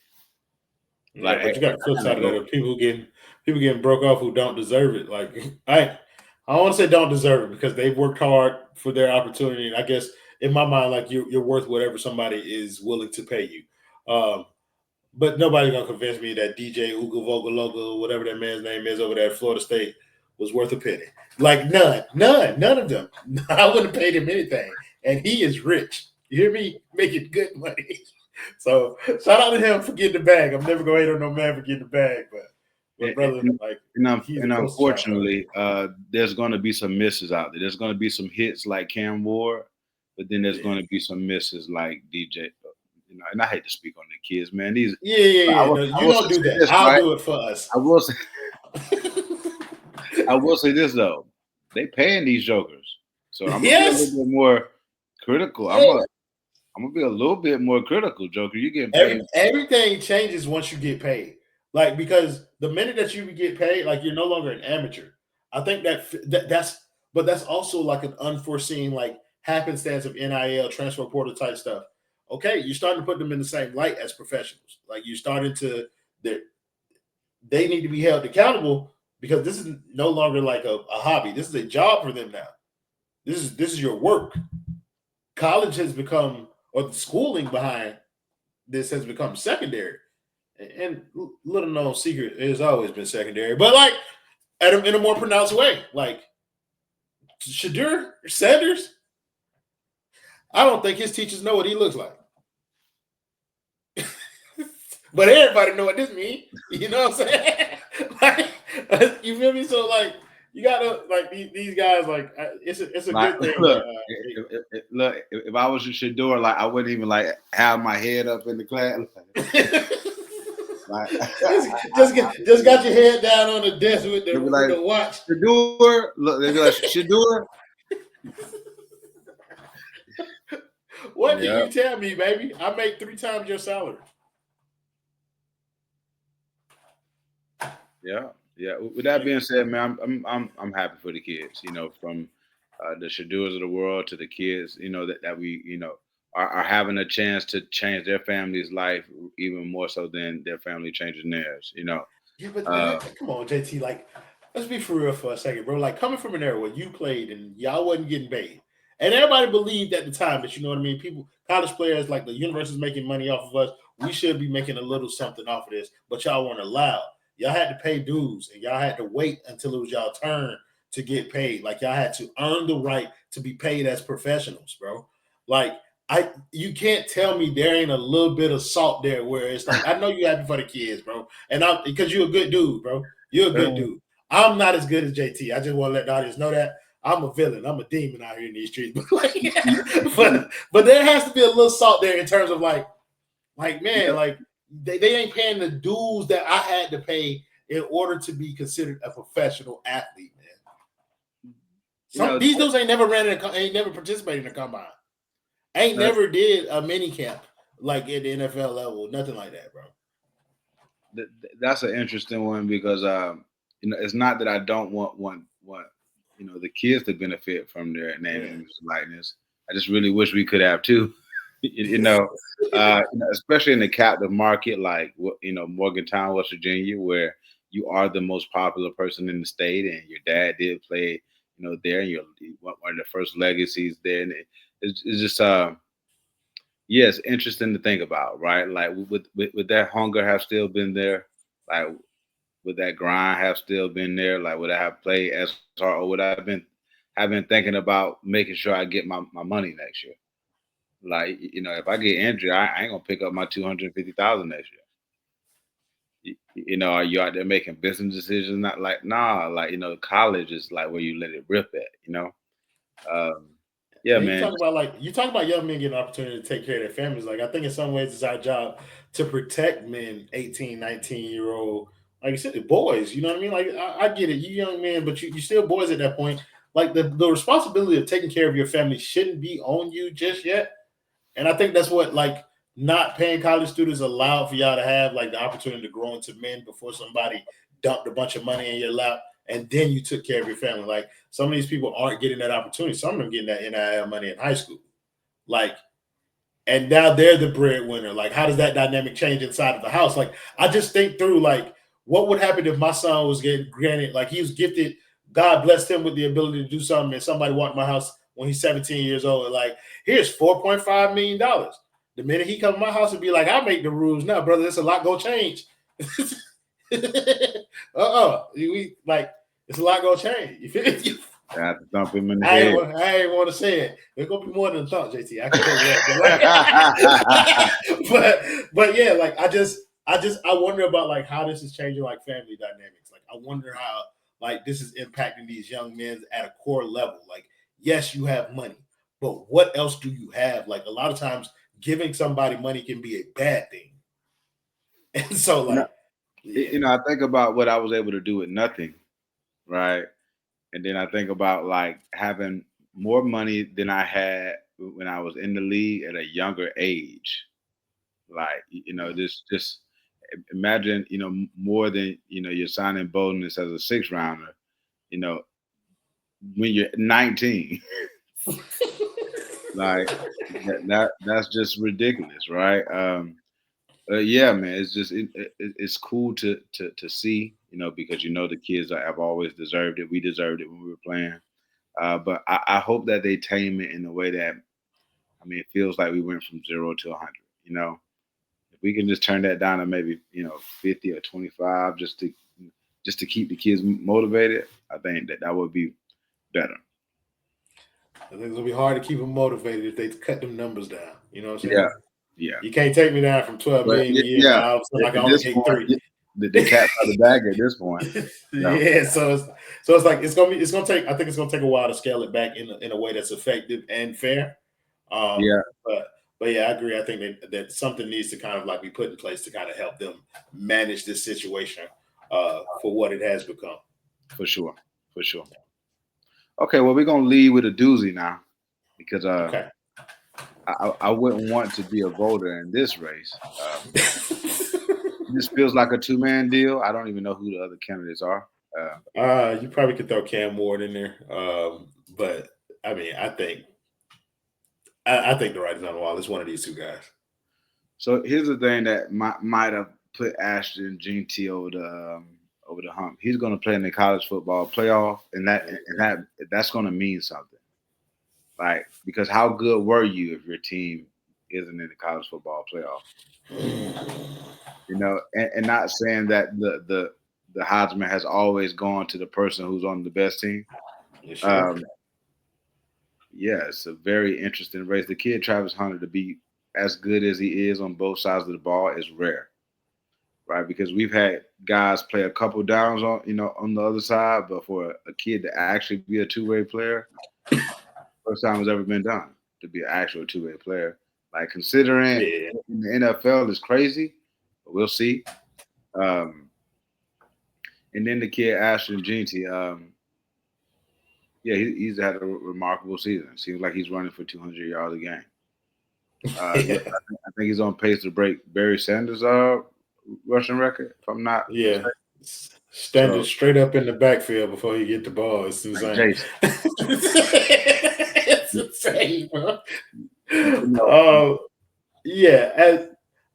Like, but you got the flip side of that. People getting broke off who don't deserve it. Like I don't want to say don't deserve it because they've worked hard for their opportunity. And I guess in my mind, like you're worth whatever somebody is willing to pay you. But nobody's gonna convince me that DJ Ugovogologo, whatever that man's name is over there at Florida State, was worth a penny. Like none of them. I wouldn't have paid him anything. And he is rich. You hear me? Making good money. So shout out to him for getting the bag. I'm never gonna hate on no man for getting the bag, but brother, and unfortunately, there's gonna be some misses out there. There's gonna be some hits like Cam Ward, but then there's gonna be some misses like DJ. And I hate to speak on the kids, man. These you don't do that. I'll do it for us. I will say I will say this though. They paying these jokers. So I'm gonna be a little bit more critical. I'm gonna be a little bit more critical, Joker. You getting paid. Everything changes once you get paid. Like, because the minute that you get paid, like, you're no longer an amateur. I think that's also like an unforeseen, like, happenstance of NIL transfer portal type stuff. Okay, you're starting to put them in the same light as professionals. Like, you're starting to they need to be held accountable, because this is no longer like a hobby. This is a job for them now. This is your work. College has become, or the schooling behind this has become secondary. And little known secret, it has always been secondary, but like in a more pronounced way. Like Shadur Sanders, I don't think his teachers know what he looks like. But everybody know what this means. You know what I'm saying? Like, you feel me? So like, you gotta, like, these guys, like, it's a Like, good thing. Look, if I was a Shador, like, I wouldn't even like have my head up in the class. Like, just got your head down on the desk with the watch. Shador, look, they'd be like, Shador. What did you tell me, baby? I make 3 times your salary. Yeah. With that being said, man, I'm happy for the kids. You know, from the Shadurs of the world to the kids. You know that we are having a chance to change their family's life even more so than their family changing theirs. You know. Yeah, but come on, JT. Like, let's be for real for a second, bro. Like, coming from an era where you played and y'all wasn't getting paid, and everybody believed at the time that, you know what I mean, people, college players, like, the university's making money off of us. We should be making a little something off of this, but y'all weren't allowed. Y'all had to pay dues, and y'all had to wait until it was y'all turn to get paid. Like, y'all had to earn the right to be paid as professionals, bro. Like, you can't tell me there ain't a little bit of salt there where it's like, I know you're happy for the kids, bro, and because you're a good dude, bro. You're a good dude. I'm not as good as JT. I just want to let the audience know that I'm a villain. I'm a demon out here in these streets. But there has to be a little salt there in terms of like man, like, they ain't paying the dues that I had to pay in order to be considered a professional athlete, man. These dudes ain't never ain't never participated in a combine. Ain't never did a mini camp like at the NFL level, nothing like that, bro. That's an interesting one because it's not that I don't want the kids to benefit from their name and likeness. I just really wish we could have too. Especially in the captive market like Morgantown, West Virginia, where you are the most popular person in the state, and your dad did play there, and you're one of the first legacies there, and it's just it's interesting to think about, right? Like, would that hunger have still been there? Like, would that grind have still been there? Like, would I have played as hard, or would I have been thinking about making sure I get my money next year? Like, if I get injured, I ain't gonna pick up my $250,000 next year. Are you out there making business decisions? Not like, nah, like, college is like where you let it rip at, man. You talk about young men getting an opportunity to take care of their families. Like, I think in some ways it's our job to protect men, 18, 19-year-old, like you said, boys. You know what I mean? Like, I get it, you young men, but you still boys at that point. Like, the responsibility of taking care of your family shouldn't be on you just yet. And I think that's what, like, not paying college students allowed for y'all to have, like, the opportunity to grow into men before somebody dumped a bunch of money in your lap and then you took care of your family. Like, some of these people aren't getting that opportunity. Some of them getting that NIL money in high school. Like, and now they're the breadwinner. Like, how does that dynamic change inside of the house? Like, I just think through, like, what would happen if my son was getting granted, like, he was gifted, God blessed him with the ability to do something, and somebody walked in my house when he's 17 years old, and like, here's $4.5 million. The minute he come to my house and be like, I make the rules now, brother, there's a lot gonna change. We like, it's a lot gonna change. You feel me? I have to thump him in the head. I ain't want to say it. There's gonna be more than a thump, JT. I can tell you that. But yeah, like, I wonder about, like, how this is changing, like, family dynamics. Like, I wonder how, like, this is impacting these young men at a core level. Like, yes, you have money, but what else do you have? Like, a lot of times giving somebody money can be a bad thing. And so, like, I think about what I was able to do with nothing, right? And then I think about, like, having more money than I had when I was in the league at a younger age. Like, just imagine, more than, you're signing bonus as a 6 rounder, you know, when you're 19. Like that's just ridiculous, right? Yeah, man, it's just it's cool to see, because the kids have always deserved it. We deserved it when we were playing. But I hope that they tame it in a way that, it feels like we went from 0 to 100. If we can just turn that down to maybe 50 or 25, just to keep the kids motivated, I think that would be better. I think it's gonna be hard to keep them motivated if they cut them numbers down. You know what I'm saying? Yeah, yeah. You can't take me down from 12 But million a year. yeah, Now all of a sudden I can at only this get point, 3. the cat's out of the bag at this point. No. Yeah, so it's like it's gonna take. I think it's gonna take a while to scale it back in a way that's effective and fair. Yeah, But yeah, I agree. I think that something needs to kind of like be put in place to kind of help them manage this situation for what it has become. for sure. Okay, well, we're gonna lead with a doozy now, because Okay. I wouldn't want to be a voter in this race. This feels like a 2-man deal. I don't even know who the other candidates are. You probably could throw Cam Ward in there, but I mean, I think the writing's on the wall. It's one of these two guys. So here's the thing that might have put Ashton Jeanty over the hump. He's going to play in the college football playoff, and that's going to mean something. Like, because how good were you if your team isn't in the college football playoff? And not saying that the Heisman has always gone to the person who's on the best team. Sure. Yeah, it's a very interesting race. The kid Travis Hunter to be as good as he is on both sides of the ball is rare, right? Because we've had guys play a couple downs on the other side, but for a kid to actually be a two-way player, first time it's ever been done to be an actual two-way player. Like, considering in the NFL is crazy, but we'll see. And then the kid Ashton Jeanty, yeah, he's had a remarkable season. Seems like he's running for 200 yards a game. I think he's on pace to break Barry Sanders' rushing record, if I'm not mistaken. Standing straight up in the backfield before he get the ball. It's insane. It's insane, bro.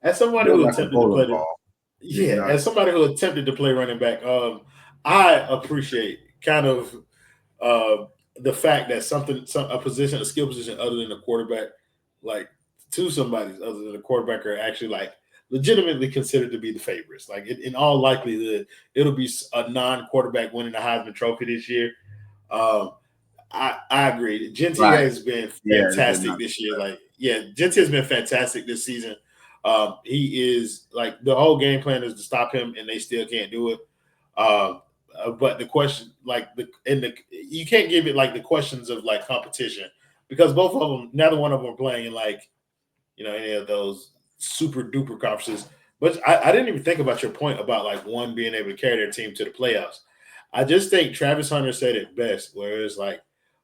As somebody who attempted to play as somebody who attempted to play running back, I appreciate kind of the fact that a skill position other than a quarterback, like to somebody other than a quarterback, are actually like legitimately considered to be the favorites. Like in all likelihood, it'll be a non-quarterback winning the Heisman Trophy this year. I agree. Jeanty has been fantastic this year. Jeanty has been fantastic this season. He is like, the whole game plan is to stop him, and they still can't do it. But the question, you can't give it like the questions of like competition, because both of them, neither one of them are playing in like, any of those super duper conferences. But I didn't even think about your point about like one being able to carry their team to the playoffs. I just think Travis Hunter said it best, where it's like,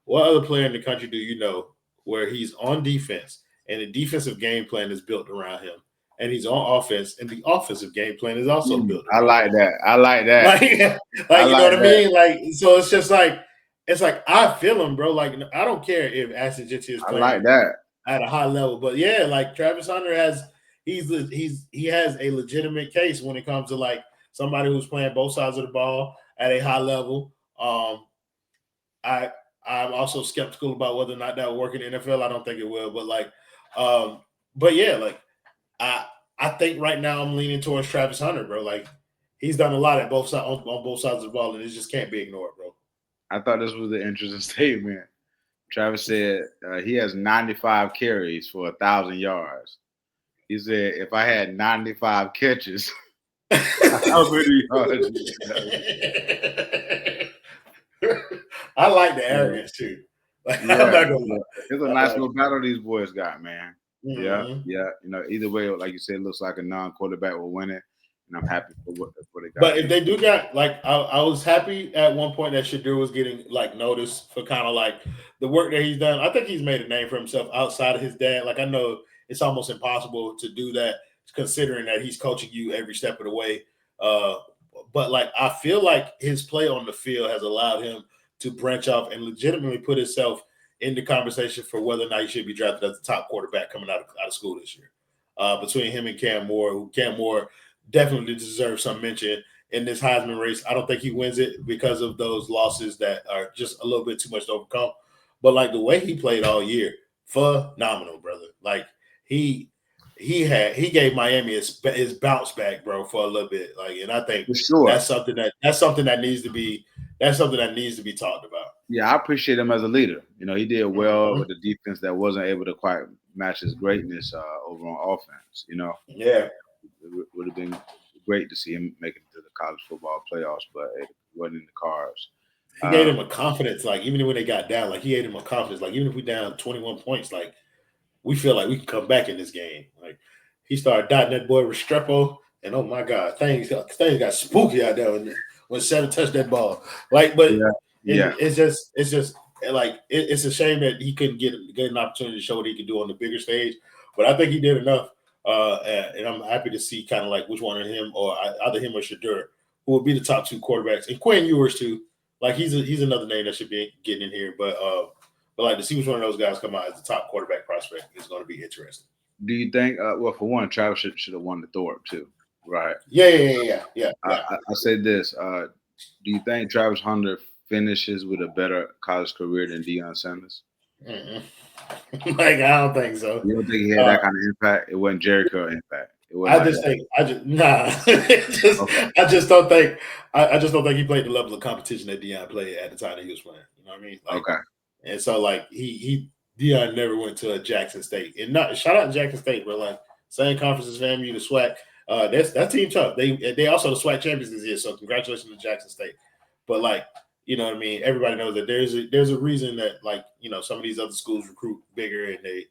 what other player in the country do you know where he's on defense and the defensive game plan is built around him, and he's on offense and the offensive game plan is also built around him? I like that. You know what I mean? Like, so it's just like, I feel him, bro. Like, I don't care if Ashton Jeanty is playing like that at a high level, but yeah, like Travis Hunter has a legitimate case when it comes to like somebody who's playing both sides of the ball at a high level. I'm also skeptical about whether or not that will work in the NFL. I don't think it will, but yeah, like I think right now I'm leaning towards Travis Hunter, bro. Like, he's done a lot at both sides on both sides of the ball, and it just can't be ignored, bro. I thought this was an interesting statement. Travis said he has 95 carries for 1,000 yards. He said, if I had 95 catches, how many yards? I like the arrogance too. Like, I'm not gonna lie. It's a nice little battle these boys got, man. Mm-hmm. Yeah. Either way, like you said, it looks like a non-quarterback will win it. and I'm happy for what they got. But if they do got like, I was happy at one point that Shadur was getting like noticed for kind of like the work that he's done. I think he's made a name for himself outside of his dad. Like I know it's almost impossible to do that considering that he's coaching you every step of the way. But like I feel like his play on the field has allowed him to branch off and legitimately put himself in the conversation for whether or not he should be drafted as the top quarterback coming out of school this year. Between him and Cam Moore, Cam Moore definitely deserves some mention in this Heisman race. I don't think he wins it because of those losses that are just a little bit too much to overcome. But like the way he played all year, phenomenal, brother. Like he gave Miami his bounce back, bro, for a little bit. Like, and I think for sure that's something that needs to be talked about. Yeah, I appreciate him as a leader. You know, he did well with the defense that wasn't able to quite match his greatness over on offense. You know, yeah, it would have been great to see him make it to the college football playoffs, but it wasn't in the cards. He gave him a confidence, like even when they got down, like he gave him a confidence, like even if we down 21 points, like we feel like we can come back in this game. Like he started dotting that boy Restrepo, and oh my God, things got spooky out there when Seven touched that ball. Like, but it's just like it's a shame that he couldn't get an opportunity to show what he could do on the bigger stage. But I think he did enough, and I'm happy to see kind of like which one of him or either him or Shadur who will be the top two quarterbacks, and Quinn Ewers too. Like he's another name that should be getting in here, but like to see which one of those guys come out as the top quarterback prospect is going to be interesting. Do you think? Well, for one, Travis should have won the Thorpe too, right? Yeah. I said this. Do you think Travis Hunter finishes with a better college career than Deion Sanders? Like I don't think so. You don't think he had that kind of impact? It wasn't Jericho impact. I just don't think he played the level of competition that Deion played at the time that he was playing. You know what I mean? Like, okay. And so like Deion never went to a Jackson State. And shout out to Jackson State, bro. Like same conference as FAMU, the SWAC. That's team tough. They also the SWAC champions this year. So congratulations to Jackson State. But like, you know what I mean? Everybody knows that there's a reason that like, you know, some of these other schools recruit bigger and they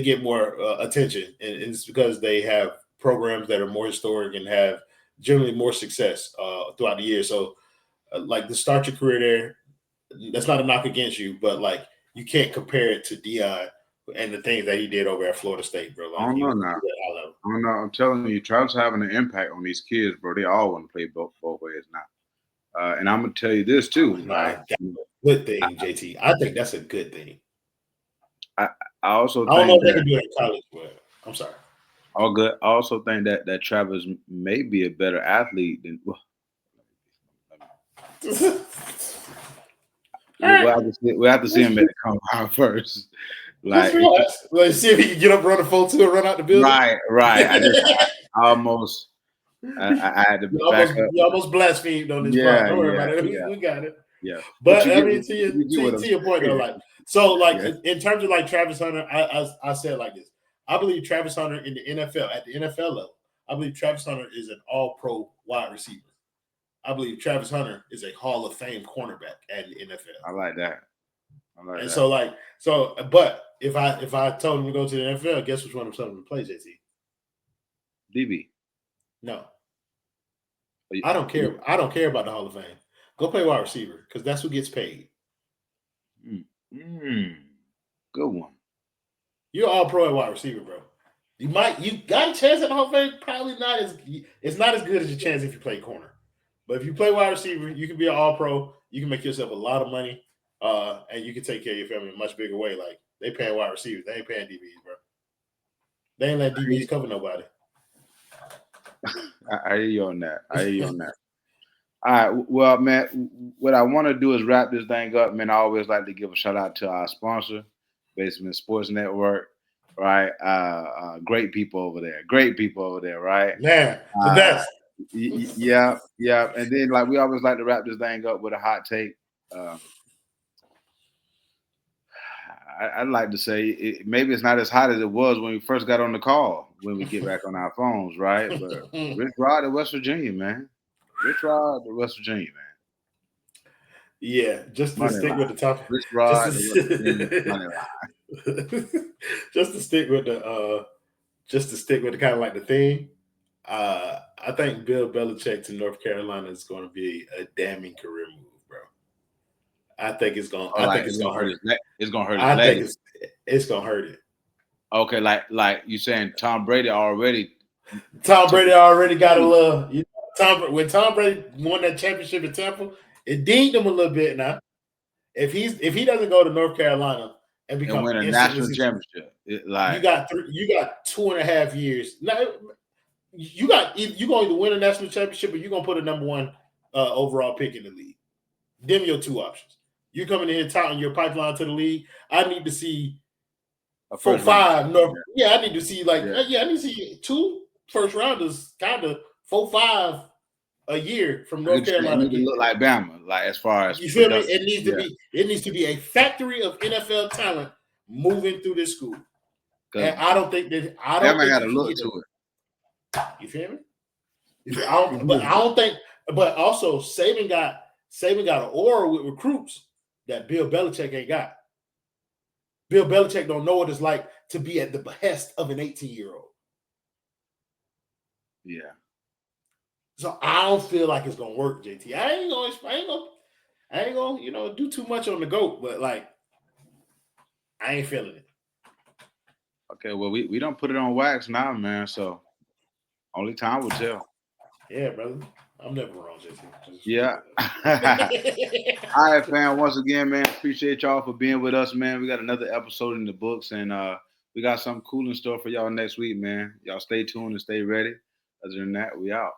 get more attention, and it's because they have programs that are more historic and have generally more success throughout the year. So, like to start your career there, that's not a knock against you, but like you can't compare it to Deion and the things that he did over at Florida State, bro. Like, I don't know now. I'm telling you, Travis having an impact on these kids, bro. They all want to play both ways now. And I'm gonna tell you this too. Good thing, JT. I think that's a good thing. I also I don't know if they can do it in college, but I'm sorry. All good. I also think that Travis may be a better athlete than. We'll have to see him come out first. Like, let's see if he can get up, run a 4.2, and run out the building. Right. I almost. I had to back up. You almost blasphemed on this part. Don't worry about it. We got it. Yeah. But I mean, to your point though, like so, like in terms of like Travis Hunter, I said like this. I believe Travis Hunter in the NFL at the NFL level. I believe Travis Hunter is an All-Pro wide receiver. I believe Travis Hunter is a Hall of Fame cornerback at the NFL. I like that. But if I told him to go to the NFL, guess which one I'm telling him to play, JT? DB. No. I don't care. I don't care about the Hall of Fame. Go play wide receiver because that's who gets paid. Good one. You're all pro at wide receiver, bro. You got a chance at the Hall of Fame. Probably not it's not as good as your chance if you play corner. But if you play wide receiver, you can be an all pro. You can make yourself a lot of money, and you can take care of your family in a much bigger way. Like they paying wide receivers, they ain't paying DBs, bro. They ain't let DBs cover nobody. I hear you on that. All right. Well, man, what I want to do is wrap this thing up, man. I always like to give a shout out to our sponsor, Basement Sports Network, right? Great people over there, right? Man, the best. Yeah. And then, like, we always like to wrap this thing up with a hot take. I'd like to say maybe it's not as hot as it was when we first got on the call, when we get back on our phones, right? But Rich Rod at West Virginia, man. Yeah, just to stick with the topic. Rich Rod, just to stick with the kind of like the theme. I think Bill Belichick to North Carolina is going to be a damning career move, bro. I think it's going. I think it's going to hurt it. It's going to hurt. I think it's going to hurt it. Okay, like you saying Tom Brady already. Tom Brady already got a little. You know, when Tom Brady won that championship at Tampa, it dinged him a little bit. Now, if he doesn't go to North Carolina and become win a national championship, you got 2.5 years. Now, you're going to win a national championship, or you're going to put a number 1 overall pick in the league. Them your 2 options. You're coming in here touting your pipeline to the league. I need to see 4, 5 North. Yeah, I need to see I need to see 2 first rounders, kind of 4, 5 a year from North Carolina. It need to look like Bama, like as far as you feel me. It needs to be a factory of NFL talent moving through this school. And I don't think Bama got to look to it. You feel me? I don't think. But also, Saban got an aura with recruits that Bill Belichick ain't got. Bill Belichick don't know what it's like to be at the behest of an 18-year-old. Yeah. So I don't feel like it's gonna work, JT. I ain't gonna do too much on the GOAT, but like I ain't feeling it. Okay, well we don't put it on wax now, man. So only time will tell. Yeah, brother. I'm never wrong, JT. Yeah. All right, fam. Once again, man, appreciate y'all for being with us, man. We got another episode in the books, and we got something cool in store for y'all next week, man. Y'all stay tuned and stay ready. Other than that, we out.